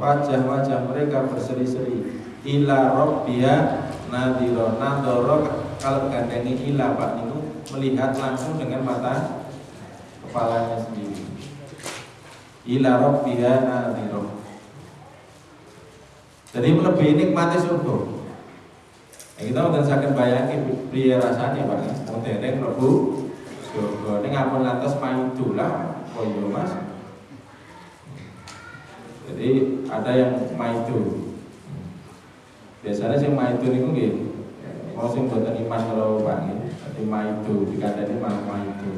wajah-wajah mereka berseri-seri. Ila rabbiha nadhira. Nadhara kalau gandengi ila Pak niku melihat langsung dengan mata kepalanya sendiri. Ila rabbiha nadhira. Jadi lebih nikmati surga. Kita udah sakit bayangin priya rasanya Pak. Wong dereng mlebu surga. Ning ampun lantas maidu lah. Oh iya Mas. Jadi ada yang maidu. Biasanya sing maidu niku nggih mau sing boten iman karo Pak nggih. Dadi maidu dikandani malah maidu.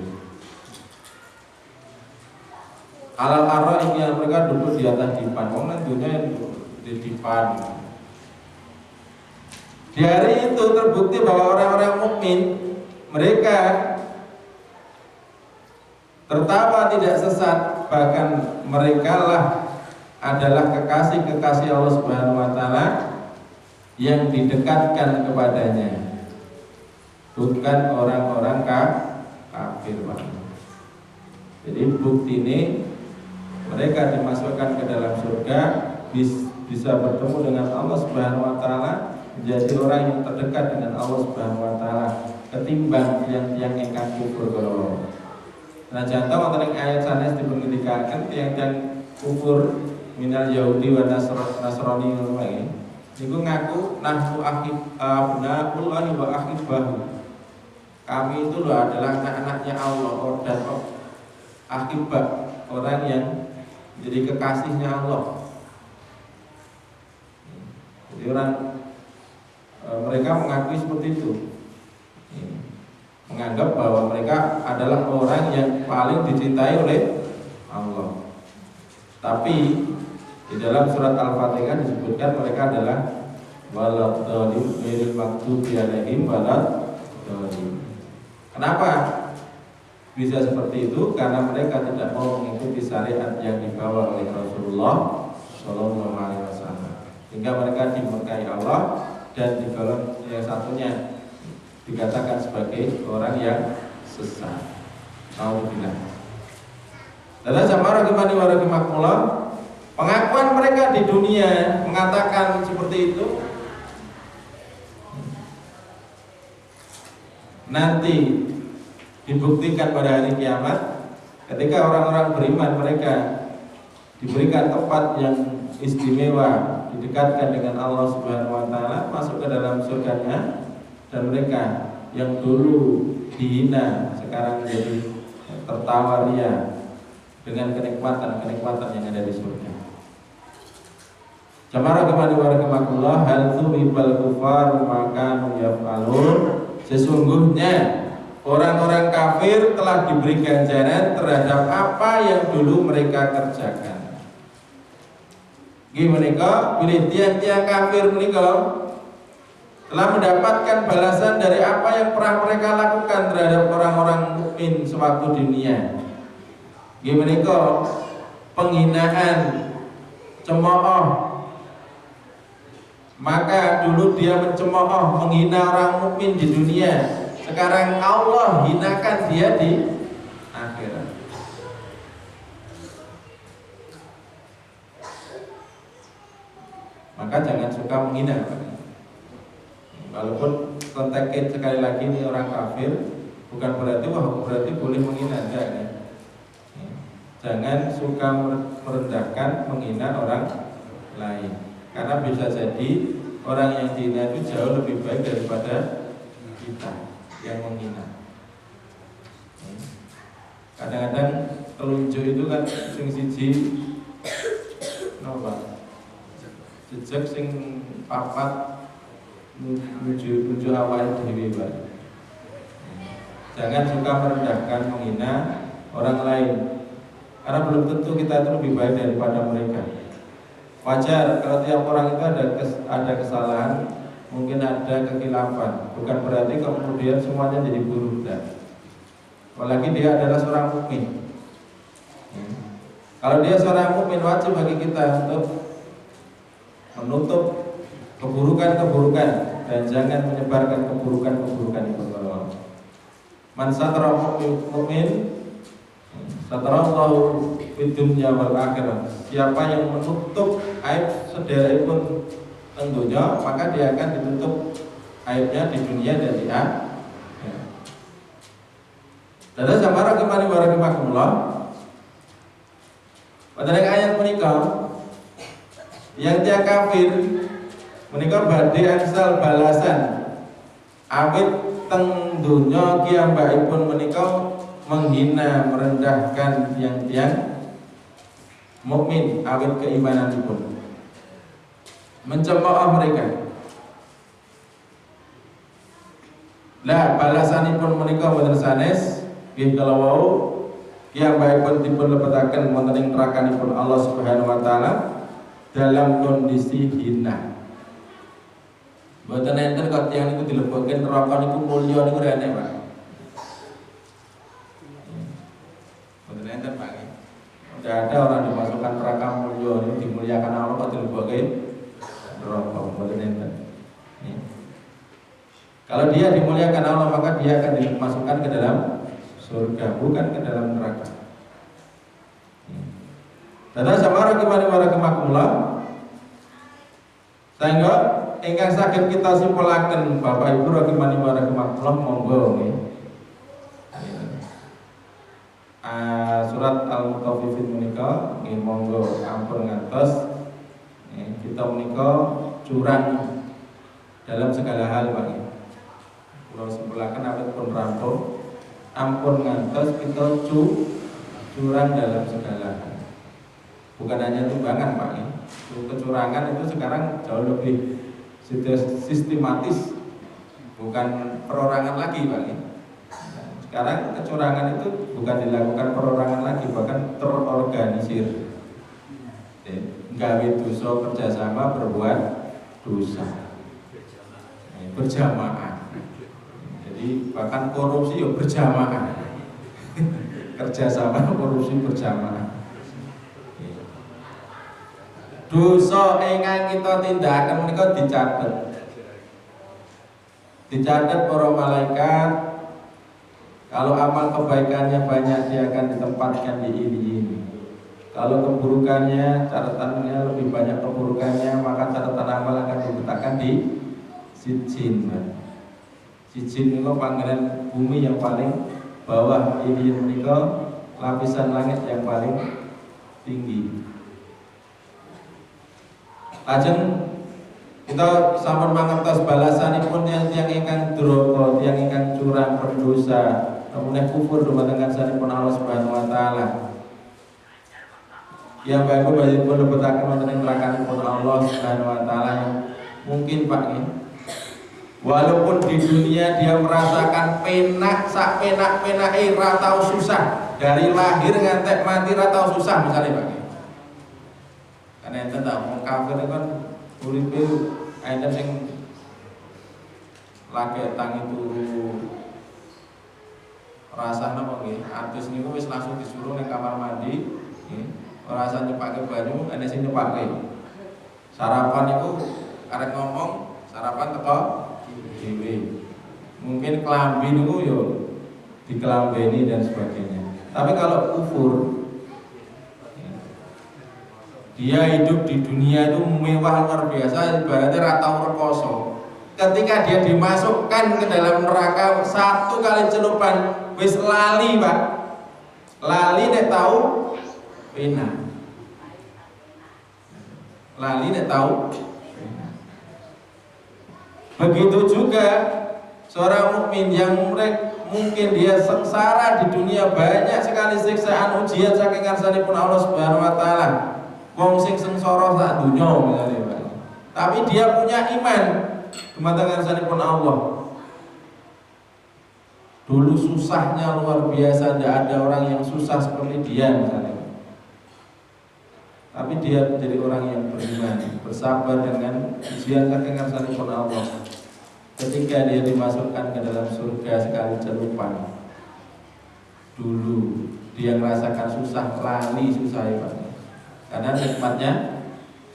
Alal arra ini mereka duduk di atas dipan. Wong nang dunya di dipan. Di hari itu terbukti bahwa orang-orang mukmin mereka tertawa tidak sesat, bahkan mereka lah adalah kekasih-kekasih Allah Subhanahu wa taala yang didekatkan kepadanya, bukan orang-orang kafir. Jadi bukti ini mereka dimasukkan ke dalam surga, bisa bertemu dengan Allah Subhanahu wa taala, menjadi orang yang terdekat dengan Allah Subhanahu wa taala ketimbang yang ingkang kufur kalau. Nah, contoh wonten ing ayat sanes dipungendikaken tiyang-tiyang kufur minal Yahudi wa Nasrani ngono wae. Niku ngaku nahnu abnaullahi wa ahibbahu. Kami itu loh adalah anak-anaknya Allah dan ahibah, orang yang jadi kekasihnya Allah. Jadi mereka mengakui seperti itu, menganggap bahwa mereka adalah orang yang paling dicintai oleh Allah. Tapi di dalam surat Al-Fatihah disebutkan mereka adalah waladhdallin ghairil maghdubi alaihim waladhdallin. Kenapa bisa seperti itu? Karena mereka tidak mau mengikuti syariat yang dibawa oleh Rasulullah Shallallahu Alaihi Wasallam, sehingga mereka dimurkai Allah dan di golongan yang satunya dikatakan sebagai orang yang sesat. Alhamdulillah. Dalam zaman rahimani wa rahimakumullah, pengakuan mereka di dunia mengatakan seperti itu, nanti dibuktikan pada hari kiamat ketika orang-orang beriman mereka diberikan tempat yang istimewa, didekatkan dengan Allah Subhanahu wa taala, masuk ke dalam surganya, dan mereka yang dulu dihina sekarang jadi tertawa ria dengan kenikmatan-kenikmatan yang ada di surga. Jamaah kemana warahmatullah, hal tuwibal kufar maka yafalun. Sesungguhnya orang-orang kafir telah diberi ganjaran terhadap apa yang dulu mereka kerjakan. Gimana pilih tiang-tiang kafir menikah telah mendapatkan balasan dari apa yang pernah mereka lakukan terhadap orang-orang mukmin sewaktu dunia. Gimana penghinaan, cemooh. Maka dulu dia mencemooh, menghina orang mukmin di dunia. Sekarang Allah hinakan dia di akhirat. Maka jangan suka menghina. Walaupun konteksnya sekali lagi ini orang kafir, bukan berarti boleh menghina, enggak ya. Jangan suka merendahkan, menghina orang lain, karena bisa jadi orang yang dihina itu jauh lebih baik daripada kita yang menghina. Kadang-kadang telunjuk itu kan sing siji napa? Jejak sing papat menuju awal dhewe wae. Jangan suka merendahkan, menghina orang lain, karena belum tentu kita itu lebih baik daripada mereka. Wajar kalau tiap orang itu ada kesalahan, mungkin ada kekhilafan, bukan berarti kemudian semuanya jadi buruk. Apalagi dia adalah seorang mukmin. Kalau dia seorang mukmin, wajib bagi kita untuk menutup keburukan-keburukan dan jangan menyebarkan keburukan-keburukan itu. Man satara mukmin satarallahu fid dunya wal akhirah. Siapa yang menutup aib sederekipun teng donya, maka dia akan ditutup aibnya di dunia dan di akhirat. Dados samara kemari warahmatullah. Pada ayat menika yang dia kafir menika badhe angsal balasan awit teng donya kiyambakipun menika menghina merendahkan tiang-tiang mukmin awit keimananipun, mencemooh mereka. Lah balasanipun menika boten sanes nggih kala wau kiyambakipun dipun lebetaken wonten ing nerakanipun Allah Subhanahu wa taala dalam kondisi hina. Mboten enten kok tiyang niku dilebokaken neraka niku mulya niku ora enek, Pak. Mboten enten, Pak. Tidak ada orang dimasukkan neraka mulya niku dimuliakan Allah kok dilebokaken neraka, mboten enten. Kalau dia dimuliakan Allah maka dia akan dimasukkan ke dalam surga, bukan ke dalam neraka. Dados samara kemari warahmatullah. Sehingga ingkang saged kita simpulaken Bapak Ibu rahimani warahmatullah, monggo nggih. Surat Al-Mutaffifin menika nggih monggo ampun ngantos kita menika curang dalam segala hal, Pak. Kula simpulaken awit pun rampung ampun ngantos kita curang dalam segala hal. Bukan hanya timbangan, Pak. Kecurangan itu sekarang jauh lebih sistematis, bukan perorangan lagi, Pak. Sekarang kecurangan itu bukan dilakukan perorangan lagi, bahkan terorganisir. Gawe dosa kerjasama berbuat dosa berjamaah. Jadi bahkan korupsi ya berjamaah. Kerjasama korupsi berjamaah. Dosa ingkang kita tindakan menika dicatat para malaikat. Kalau amal kebaikannya banyak dia akan ditempatkan di ini. Kalau keburukannya, catatannya lebih banyak keburukannya, maka catatan amal akan diletakkan di sijin. Sijin itu panggilan bumi yang paling bawah, ini menika lapisan langit yang paling tinggi. Lajeng kita sampun mangertos balasanipun yang ingkang duraka, yang ingkang curang berdosa, namun kufur dumateng ngarsanipun Allah Subhanahu wa taala. Yang baik pun lebetaken wonten ing nerakanipun Allah Subhanahu wa taala yang mungkin, Pak, walaupun di dunia dia merasakan penak sak penak-penake ra tau susah, dari lahir ngantek mati ra tau susah misalnya, Pak. Karena enten tak wong kafir kan uripe enten sing lagi tangi turu rasane apa nggih, artis niku wis langsung disuruh ning kamar mandi nggih, ora usah nyepake banyu, ene sing nyepake. Sarapan niku arek ngomong sarapan teko dhewe. Mungkin klambi niku yo dikelambeni dan sebagainya. Tapi kalau kufur, dia hidup di dunia itu mewah luar biasa, ibaratnya ratau rekoso. Ketika dia dimasukkan ke dalam neraka satu kali celupan, wis lali, Pak. Lali nek tahu pena. Lali nek tahu pena. Begitu juga seorang mukmin yang mungkin dia sengsara di dunia, banyak sekali siksaan ujian saking ngarsanipun Allah Subhanahu wa taala. Wong sing sengsara sak donya misalnya, Pak. Tapi dia punya iman dumateng ngarsanipun Allah. Dulu susahnya luar biasa, tidak ada orang yang susah seperti dia misalnya. Tapi dia menjadi orang yang beriman, bersabar dengan ujian saking ngarsanipun Allah. Ketika dia dimasukkan ke dalam surga sekali celupan, dulu dia merasakan susah, lali susah, Pak. Karena nikmatnya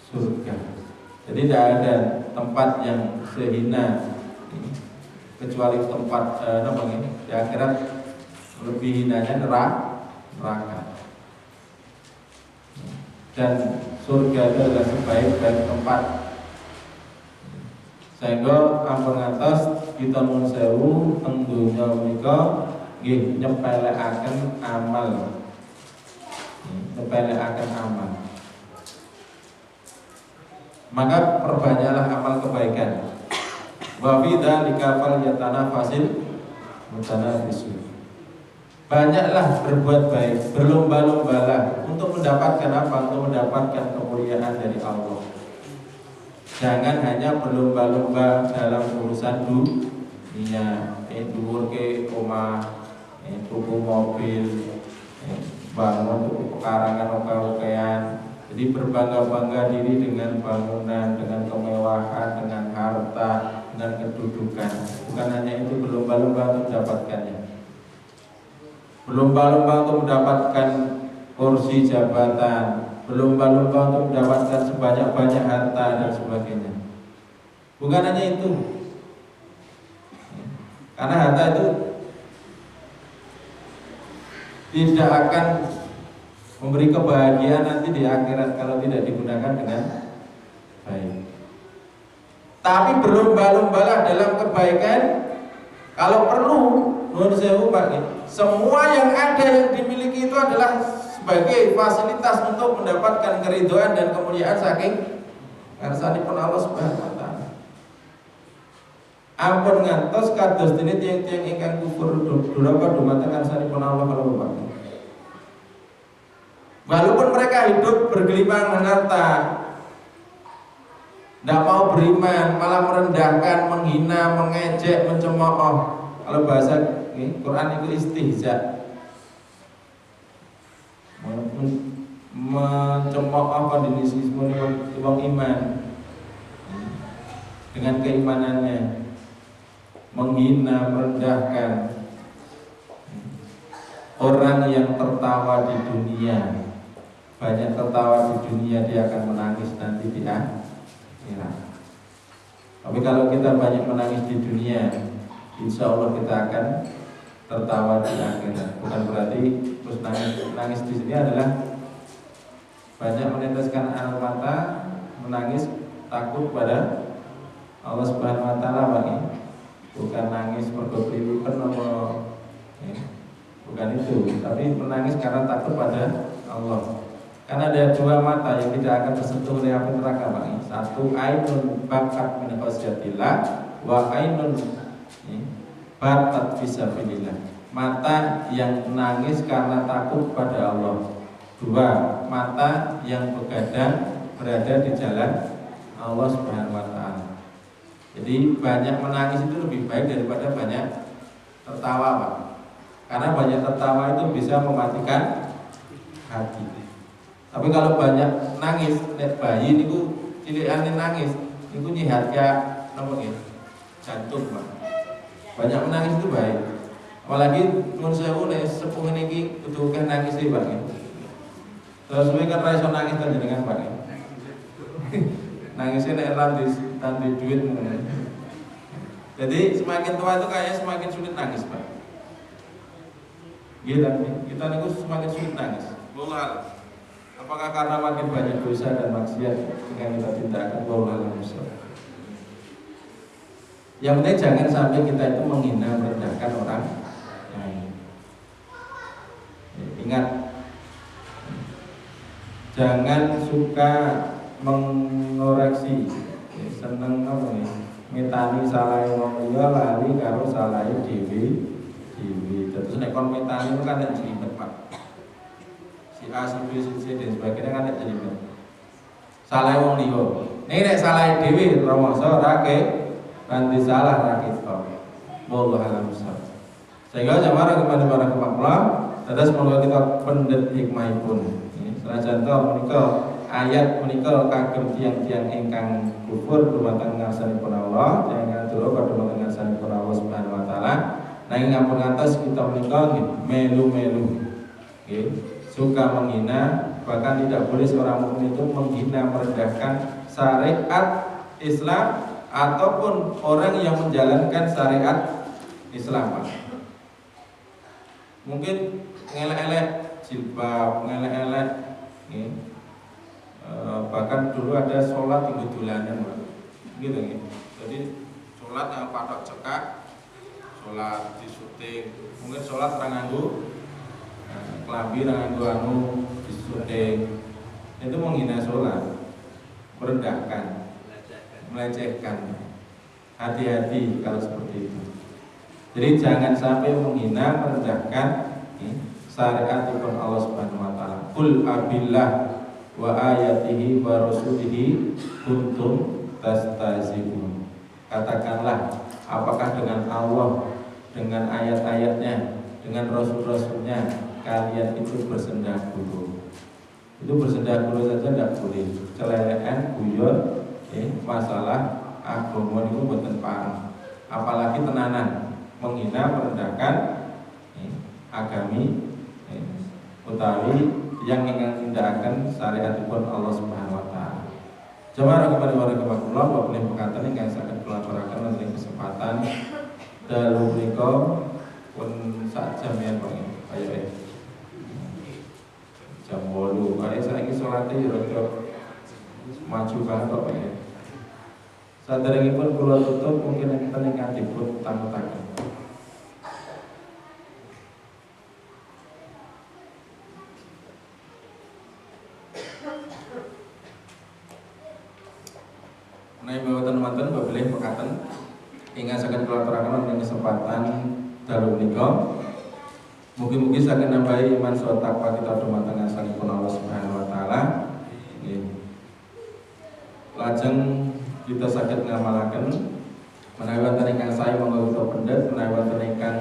surga. Jadi tidak ada tempat yang sehina kecuali tempat di akhirat lebih hinanya neraka. Dan surga itu adalah sebaik-baik tempat. Sehingga ampun ngantos kita nuwun sewu teng donya menika nggih nyepelekaken amal. Nyepelekaken amal. Maka perbanyaklah amal kebaikan. Wa fi dzalika falyatanafasil mutanafisun. Banyaklah berbuat baik, berlomba-lombalah untuk mendapatkan apa? Untuk mendapatkan kemuliaan dari Allah. Jangan hanya berlomba-lomba dalam urusan dunia, dhuwur ke omah, tuku mobil, bangun tuku pekarangan oke-okean. Jadi berbangga-bangga diri dengan bangunan, dengan kemewahan, dengan harta, dengan kedudukan. Bukan hanya itu, berlomba-lomba untuk mendapatkannya. Berlomba-lomba untuk mendapatkan kursi jabatan, berlomba-lomba untuk mendapatkan sebanyak-banyak harta dan sebagainya. Bukan hanya itu, karena harta itu tidak akan memberi kebahagiaan nanti di akhirat kalau tidak digunakan dengan baik. Tapi berlomba-lombalah dalam kebaikan. Kalau perlu, nuwun sewu Pak, semua yang ada yang dimiliki itu adalah sebagai fasilitas untuk mendapatkan keridhaan dan kemuliaan saking ngarsanipun Allah Subhanahu wa taala. Ampun ngantos kados dene tiyang-tiyang ingkang kufur duraka dumateng ngarsanipun Allah kalau Pak. Walaupun mereka hidup bergelimangan harta, tidak mau beriman, malah merendahkan, menghina, mengejek, mencemooh. Kalau bahasa Quran itu istihza, mencemooh kondinisme wong iman dengan keimanannya, menghina, merendahkan orang yang tertawa di dunia. Banyak tertawa di dunia, dia akan menangis nanti di akhirat. Tapi kalau kita banyak menangis di dunia, insya Allah kita akan tertawa di akhirat. Bukan berarti terus nangis di sini adalah banyak meneteskan air mata, menangis takut pada Allah Subhanahu wa taala, Pak. Bukan nangis mergo kliweken bukan itu, tapi menangis karena takut pada Allah. Karena ada dua mata yang tidak akan tersentuh oleh api neraka, Pak. Satu, ainun bakat min khasyatillah, wa ainun batat fisabilillah. Mata yang menangis karena takut pada Allah. Dua, mata yang begadang berada di jalan Allah Subhanahu wa taala. Jadi banyak menangis itu lebih baik daripada banyak tertawa, Pak. Karena banyak tertawa itu bisa mematikan hati. Tapi kalau banyak nangis, nek bayi niku cilikane nangis, niku nyihatnya napa jantung, Pak. Banyak menangis itu baik. Apalagi mun sewu nek sepuh niki kudu akeh nangis iki, Pak. Terus kowe kan ra iso nangis kan jenengan, Pak. Nangisnya nek tanti duit. Jadi semakin tua itu kayaknya semakin sulit nangis, Pak. Kita niku semakin sulit nangis. Wallah. Apakah karena makin banyak dosa dan maksiat yang kita tindakan? Wallah. Yang penting jangan sampai kita itu menghina, merendahkan orang lain. Ingat, jangan suka mengoreksi, seneng apa nih? Metani salah wong liya lali karo salah dhewe. Terus nek kon metani itu kan jelimet, Pak. Si A, si B, si C dan sebagainya kan jelimet. Salah wong liya. Nek salah dhewe rumangsa ra ganti salah ra kita. Wallahu a'lam bishawab. Sehingga jamaah kepada kula terus monggo kita pendet hikmahipun. Senajan to menika ayat menika kagem tiang-tiang ingkang kufur dumateng ngarsanipun Allah, ingkang duraka dumateng ngarsanipun Allah Subhanahu wa taala. Nanging ampun ngantos kita menika melu-melu. Nggih, suka menghina, bahkan tidak boleh seorang mukmin itu menghina, merendahkan syariat Islam ataupun orang yang menjalankan syariat Islam, Pak. Mungkin ngelek-elek jilbab, ngelek-elek Bahkan dulu ada sholat tinggi dulanan, gitu nih. Jadi sholat yang patok cekak, sholat di syuting, mungkin sholat ranganggu, kelambi ranganggu anu di syuting, itu menghina sholat, merendahkan, melecehkan. Hati-hati kalau seperti itu. Jadi jangan sampai menghina, merendahkan syariat Allah Subhanahu wa taala. Qul abillah wa ayatihi wa rasulihi kuntum tastahzi'un. Katakanlah, apakah dengan Allah, dengan ayat-ayatnya, dengan rasul-rasulnya kalian itu bersendahguru? Itu bersendahguru saja tidak boleh. Celelekan, guyon, masalah agama itu mboten pareng. Apalagi tenanan menghina, merendahkan agami utawi yang ingin tindakan syariatipun Allah Subhanahu wa taala. Jamaah rahimanipun Allah, boleh pekatan ingkang saged kula aturaken wonten kesempatan dalu menika pun sak jam ya Pak. Ayo jam 8. Kaya saiki salate rada maju banget kok ya. Saderengipun kula tutup mungkin enten ingkang dipun tamutaken. Menawi mboten-mboten bilih pekaten ingkang saged kula aturaken wonten kesempatan dalu menika. Mugi-mugi saged nambahi iman saha takwa kita dumateng asmanipun Allah Subhanahu wa taala. Nggih. Lajeng kita saged ngamalaken menawi wonten ingkang sae monggo kita pendet, menawi wonten ingkang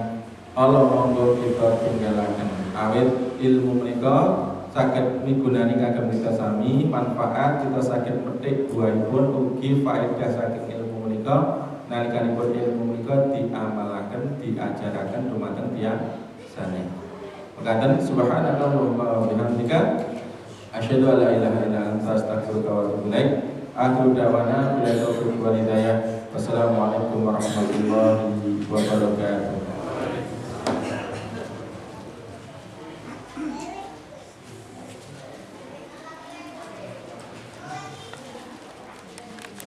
Allah monggo kita tinggalaken. Awit ilmu menika saged migunani kagem kita sami, manfaat kita saged petik buahipun ugi faedah saking ilmu menika nalikanipun ilmu menika diamalaken, diajaraken dumateng tiyang sane. Mekaten subhanakallahumma wa bihamdika asyhadu an la ilaha illa anta astaghfiruka wa atubu ilaik. Akhiru da'wana billahi taufiq wal hidayah. Wassalamualaikum warahmatullahi wabarakatuh.